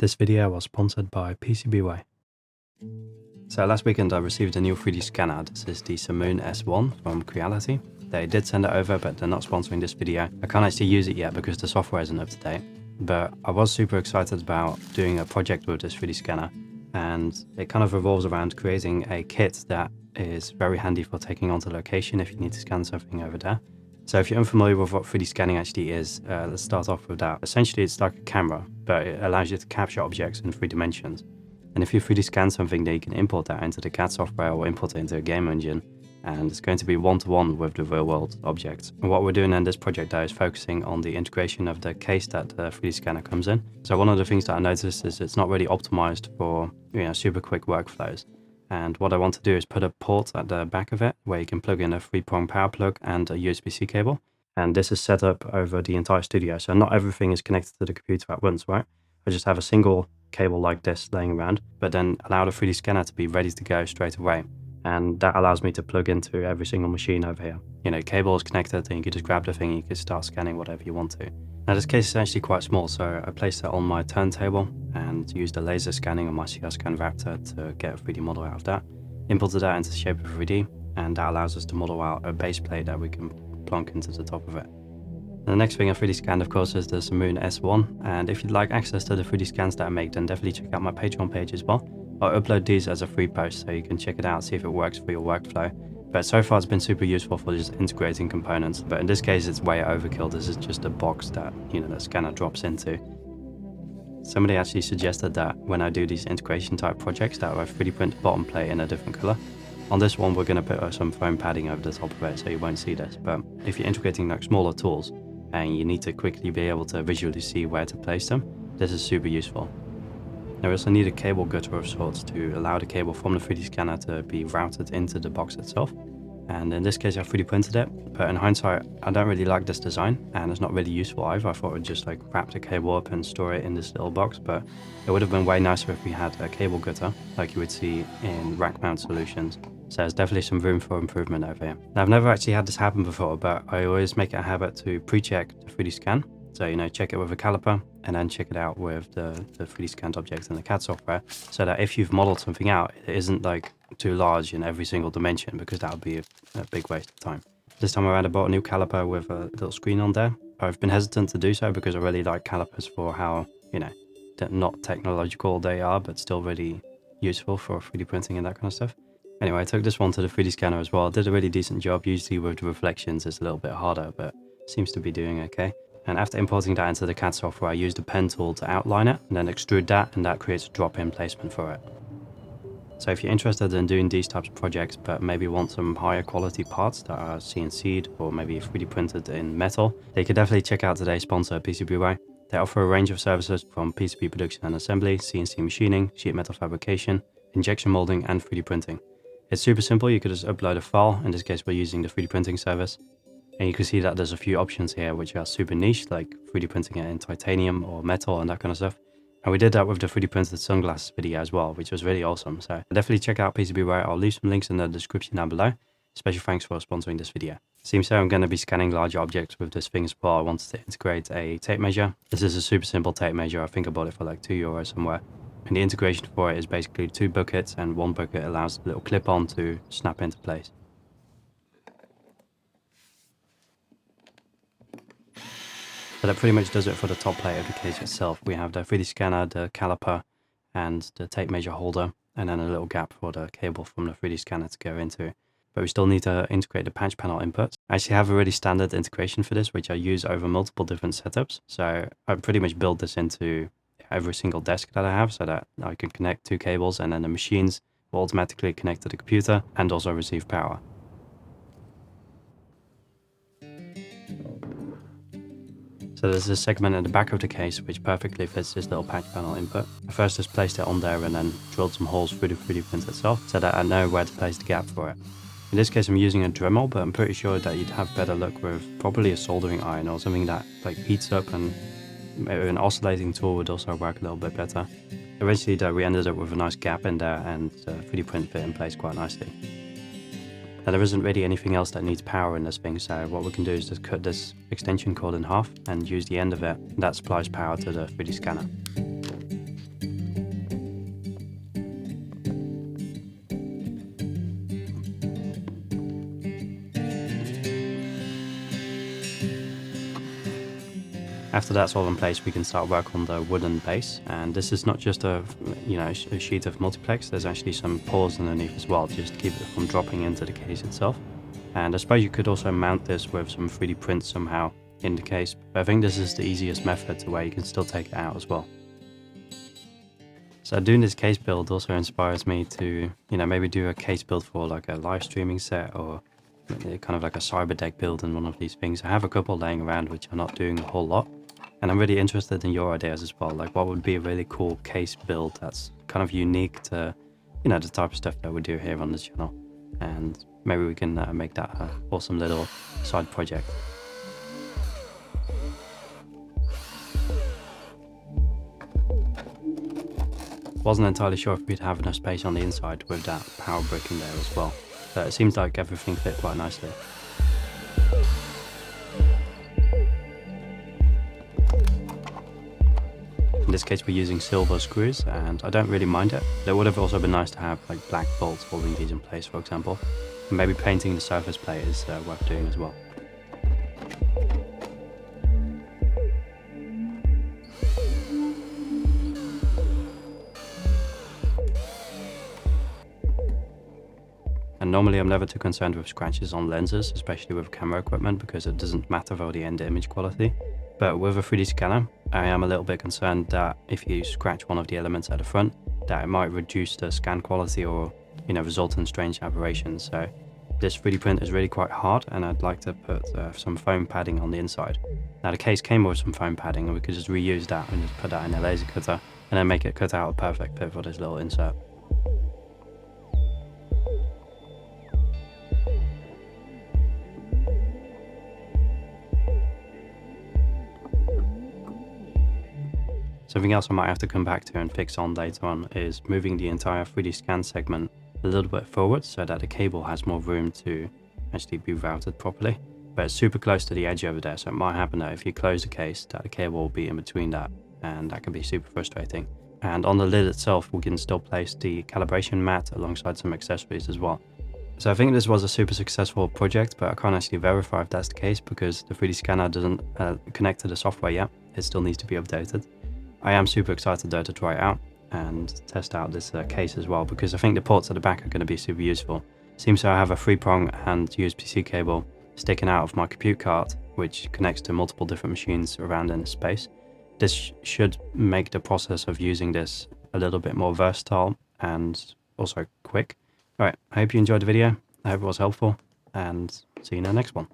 This video was sponsored by PCBWay. So last weekend I received a new 3D scanner. This is the Sermoon S1 from Creality. They did send it over, but they're not sponsoring this video. I can't actually use it yet because the software isn't up to date. But I was super excited about doing a project with this 3D scanner, and it kind of revolves around creating a kit that is very handy for taking onto location if you need to scan something over there. So if you're unfamiliar with what 3D scanning actually is, let's start off with that. Essentially it's like a camera, but it allows you to capture objects in 3 dimensions. And if you 3D scan something, then you can import that into the CAD software or import it into a game engine, and it's going to be one-to-one with the real-world objects. And what we're doing in this project though is focusing on the integration of the case that the 3D scanner comes in. So one of the things that I noticed is it's not really optimized for super quick workflows. And what I want to do is put a port at the back of it where you can plug in a 3-prong power plug and a USB-C cable. And this is set up over the entire studio. So not everything is connected to the computer at once, right? I just have a single cable like this laying around, but then allow the 3D scanner to be ready to go straight away. And that allows me to plug into every single machine over here. Cable is connected and you can just grab the thing and you can start scanning whatever you want to. Now this case is actually quite small, so I placed it on my turntable and used the laser scanning on my CR-Scan Raptor to get a 3D model out of that. Imported that into the shape of 3D, and that allows us to model out a base plate that we can plonk into the top of it. The next thing I 3D scanned, of course, is the Sermoon S1, and if you'd like access to the 3D scans that I make, then definitely check out my Patreon page as well. I'll upload these as a free post so you can check it out, see if it works for your workflow. But so far it's been super useful for just integrating components, but in this case it's way overkill. This is just a box that the scanner drops into. Somebody actually suggested that when I do these integration type projects that I 3D print the bottom plate in a different color. On this one we're going to put some foam padding over the top of it so you won't see this, but if you're integrating like smaller tools and you need to quickly be able to visually see where to place them, this is super useful. Now we also need a cable gutter of sorts to allow the cable from the 3D scanner to be routed into the box itself. And in this case I 3D printed it, but in hindsight I don't really like this design and it's not really useful either. I thought I'd just like wrap the cable up and store it in this little box, but it would have been way nicer if we had a cable gutter like you would see in rack mount solutions. So there's definitely some room for improvement over here. Now I've never actually had this happen before, but I always make it a habit to pre-check the 3D scan. So, check it with a caliper and then check it out with the 3D scanned object in the CAD software, so that if you've modeled something out, it isn't like too large in every single dimension, because that would be a big waste of time. This time around I bought a new caliper with a little screen on there. I've been hesitant to do so because I really like calipers for how, not technological they are, but still really useful for 3D printing and that kind of stuff. Anyway, I took this one to the 3D scanner as well. Did a really decent job. Usually with the reflections it's a little bit harder, but seems to be doing okay. And after importing that into the CAD software, I used the pen tool to outline it and then extrude that, and that creates a drop-in placement for it. So if you're interested in doing these types of projects but maybe want some higher quality parts that are CNC'd or maybe 3D printed in metal, then you can definitely check out today's sponsor, PCBWay. They offer a range of services from PCB production and assembly, CNC machining, sheet metal fabrication, injection molding and 3D printing. It's super simple. You could just upload a file. In this case we're using the 3D printing service. And you can see that there's a few options here which are super niche, like 3D printing it in titanium or metal and that kind of stuff. And we did that with the 3D printed sunglasses video as well, which was really awesome. So definitely check out PCBWay. I'll leave some links in the description down below. Special thanks for sponsoring this video. Seems so I'm going to be scanning large objects with this thing as well. I wanted to integrate a tape measure. This is a super simple tape measure. I think I bought it for like €2 somewhere. And the integration for it is basically 2 buckets, and one bucket allows a little clip on to snap into place. So that pretty much does it for the top plate of the case itself. We have the 3D scanner, the caliper, and the tape measure holder, and then a little gap for the cable from the 3D scanner to go into. But we still need to integrate the patch panel inputs. I actually have a really standard integration for this, which I use over multiple different setups. So I pretty much build this into every single desk that I have, so that I can connect 2 cables, and then the machines will automatically connect to the computer and also receive power. So there's a segment at the back of the case which perfectly fits this little patch panel input. I first just placed it on there and then drilled some holes through the 3D print itself so that I know where to place the gap for it. In this case I'm using a Dremel, but I'm pretty sure that you'd have better luck with probably a soldering iron or something that like heats up, and maybe an oscillating tool would also work a little bit better. Eventually though we ended up with a nice gap in there, and the 3D print fit in place quite nicely. Now there isn't really anything else that needs power in this thing, so what we can do is just cut this extension cord in half and use the end of it, and that supplies power to the 3D scanner. After that's all in place, we can start work on the wooden base, and this is not just a a sheet of multiplex. There's actually some pores underneath as well, just to keep it from dropping into the case itself. And I suppose you could also mount this with some 3D prints somehow in the case, but I think this is the easiest method to where you can still take it out as well. So doing this case build also inspires me to, maybe do a case build for like a live streaming set, or kind of like a cyber deck build in one of these things. I have a couple laying around which are not doing a whole lot, and I'm really interested in your ideas as well. Like, what would be a really cool case build that's kind of unique to, the type of stuff that we do here on the channel, and maybe we can make that an awesome little side project. Wasn't entirely sure if we'd have enough space on the inside with that power brick in there as well, but it seems like everything fit quite nicely. In this case we're using silver screws, and I don't really mind it. It would have also been nice to have like black bolts holding these in place, for example. And maybe painting the surface plate is worth doing as well. And normally I'm never too concerned with scratches on lenses, especially with camera equipment, because it doesn't matter for the end image quality. But with a 3D scanner, I am a little bit concerned that if you scratch one of the elements at the front, that it might reduce the scan quality or, result in strange aberrations. So this 3D print is really quite hard, and I'd like to put some foam padding on the inside. Now the case came with some foam padding, and we could just reuse that and just put that in a laser cutter, and then make it cut out a perfect fit for this little insert. Something else I might have to come back to and fix on later on is moving the entire 3D scan segment a little bit forward so that the cable has more room to actually be routed properly. But it's super close to the edge over there, so it might happen that if you close the case, that the cable will be in between that, and that can be super frustrating. And on the lid itself, we can still place the calibration mat alongside some accessories as well. So I think this was a super successful project, but I can't actually verify if that's the case because the 3D scanner doesn't connect to the software yet. It still needs to be updated. I am super excited though to try it out and test out this case as well, because I think the ports at the back are going to be super useful. Seems so I have a 3-prong and USB-C cable sticking out of my compute cart, which connects to multiple different machines around in space. This should make the process of using this a little bit more versatile and also quick. Alright, I hope you enjoyed the video, I hope it was helpful, and see you in the next one.